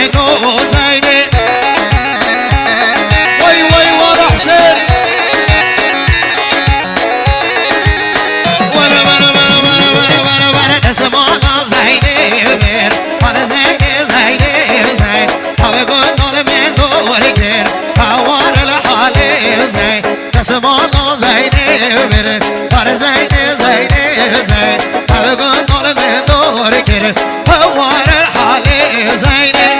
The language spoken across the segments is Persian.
منو زینه وای وای وای حسین ورا ورا ورا ورا ورا ورا ورا دسمانم زینه بر من زینه زینه زین هوا گل من دور گر هوار الحال زین دسمانم زینه بر من زینه زینه زین هوا گل من دور گر هوار الحال زینه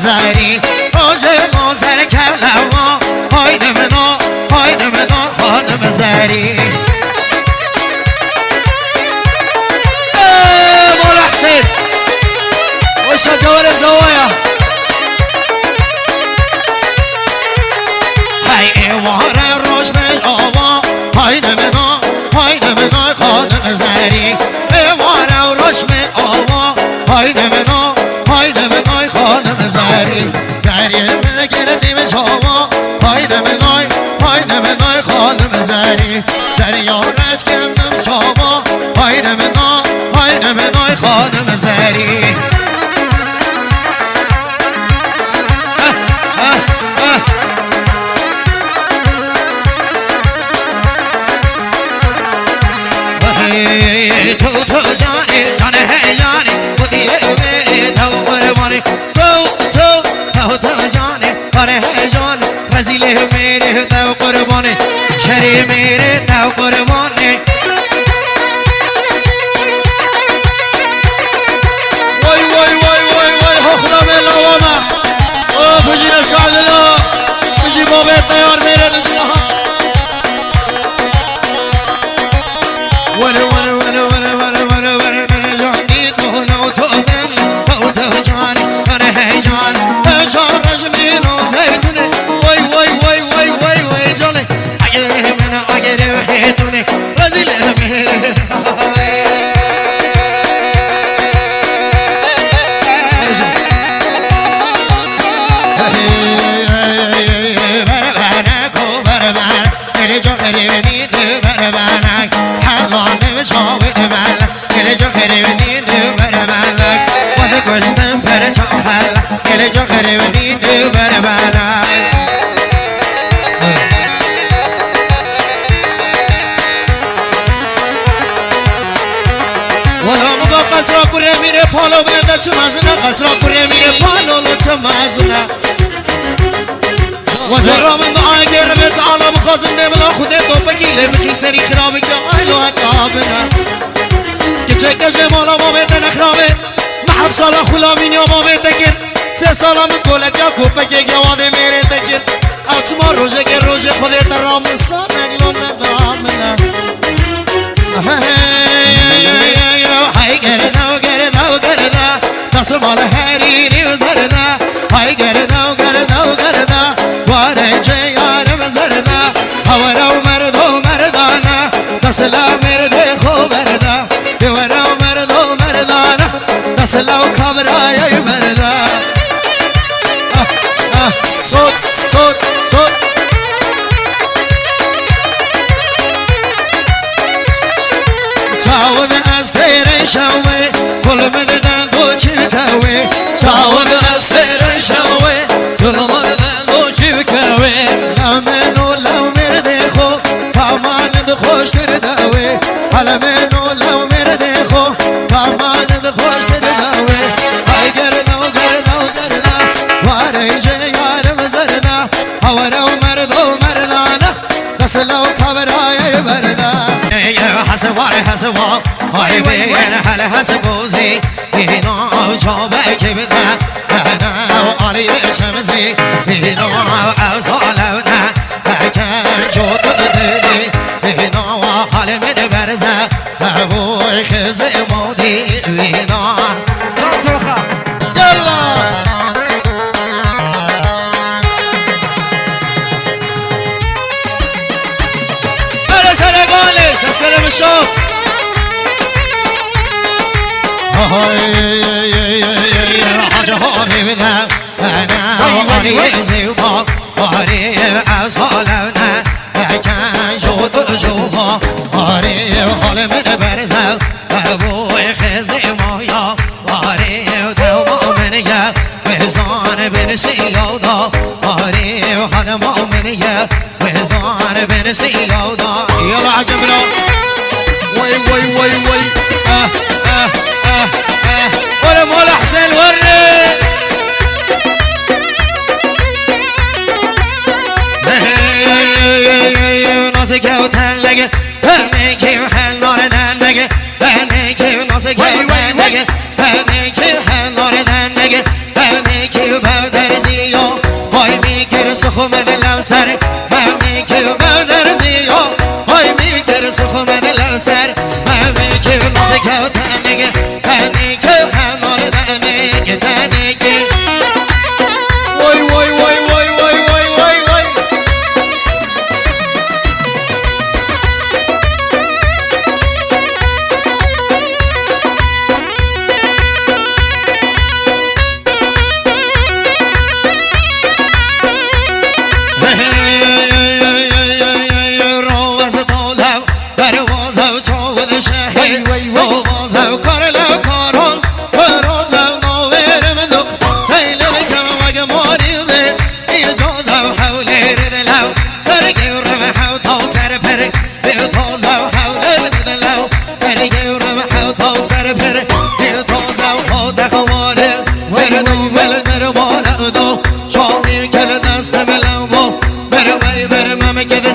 زاری روزه موزر کلما پایین منا خانم زاری مولا حسین و شجار زوایا های ایوار روش به آوا پایین منا خانم زاری ایوار روش به آوا پایین منا خانم زاری گریه من گردیم شما پایین منای خانم زاری زریارش کندم شما پایین منای خانم زاری تو جانی جان ہے جانی خودی میری تو قربانی تو جانی کار ہے جان رزیل میری تو قربانی شری میری تو قربانی وای وای وای وای وای خدا میں لوانا او بجیر سعد اللہ بجی بابے تیار میرے دجنا ون ون ون ون ون ون ون من جانی تو نو تو دل تو جان کار ہے جان جان رجمین و زیتونه وای وای وای وای وای وای جانه اگر من اگر هیتونه رزیل میره گشتم پر چاخل گل جا خریبنی دو بر بنا ولا مگا قصرا کره میره پالو بنده چه مزنه قصرا کره میره پالو چه مزنه وزرا من دعای گرمت عالم خازنده بلا خوده تو بگیله بکی سری خرابی که آیلو اکابنه که چه کشه مالا مامت نخرابه محب سالا خلامین یا مامه تکن 3 سالا من کولکا کوپه که گواده میره تکن اچما روژه که روژه خودت رامن سانگلون ندامنه های گرده و گرده و گرده دست مال حریری و زرده های گرده و گرده و گرده وارجه یارم زرده هورا و مرد و مردانه دست لا مرد خوب برده دیورا و مرد و مردانه دست لا و کابرای مرده صوت صوت صوت چاون از پیر شوه کل مددن دو چی بکوه چاون از پیر شوه کل مددن دو چی بکوه لمنو لو مرده خو پاماند خوشتر دوه لمنو لو مرده خو پاماند خوشتر دوه های گرده و گرده و گرده وارجه یارم زرده هورا و مرد و مردانه دست لو کبرای برده حسوار حسوار های بین حل حسبوزی اینا جابه که بده انا و علی شمزی اینا و اوصالونا اکن وینا جلا برای سرگانه سسر بشو حاجه ها میبینم انا آری زیبا آری اصالانه کن جود جوبا آری حال من برزم بوی خزی مایا آری دوما من یه بزان بنسی یادا آری حال ما من یه بزان بنسی یادا یلا عجبنا وی وی وی وی ولا مولا حسين وري نازك وتهلق هنيك وحل نار دهنق هنيك ونازك وتهلق هنيك وحل نار دهنق هنيك وبودر زيو هاي ميكر سخم دلو سر هنيك وبودر زيو هاي ميكر سخم دلو سر هنيك ونازك وتهلق هنيك وحل نار دهنق دهنق وي وي وي وي وي وي وي وي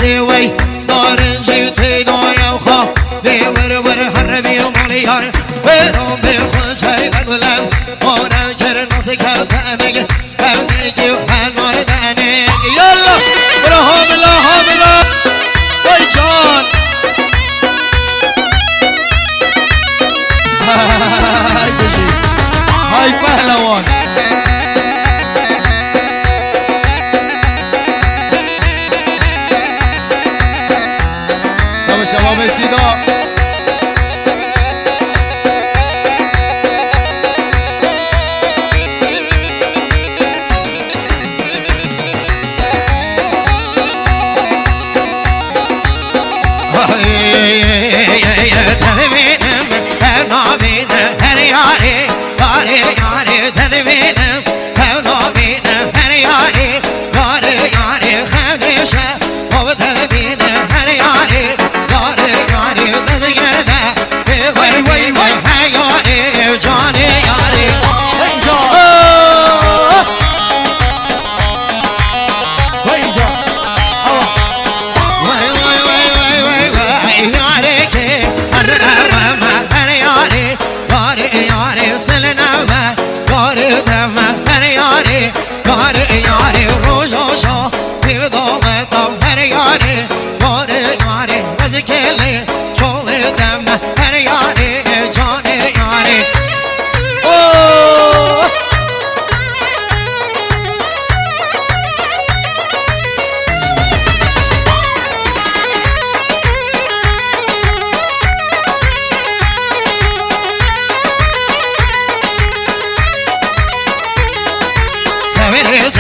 سوي دارن جيتي دايا وخا بيور ور حربي وماليار ويرم بخش هاي الغلام وانا كرنا سكاتانك هنيك وحنار دانك يلا برهم الله بالله وي جان هاي بشي هاي پهلوان شما بسیدا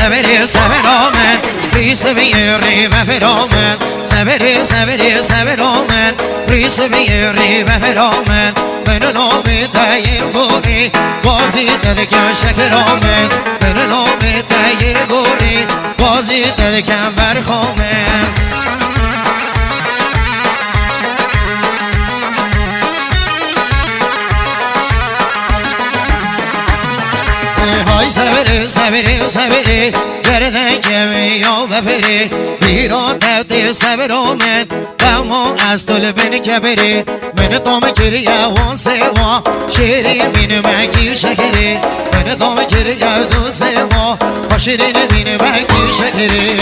سبري سبرامن ريس بيري بفرامن سبري سبري سبرامن ريس بيري بفرامن من نومي تاير غوري بازي تدكم شكرامن من نومي تاير غوري بازي تدكم برخامن هاي سبري سبري سبري گردن کمی یا بفری بیرون تفتی سبرامن دمو از طول بین کبری من دام کریه وان سوا شیری مین مکی شکری من دام کریه دو سوا شیرین مین مکی شکری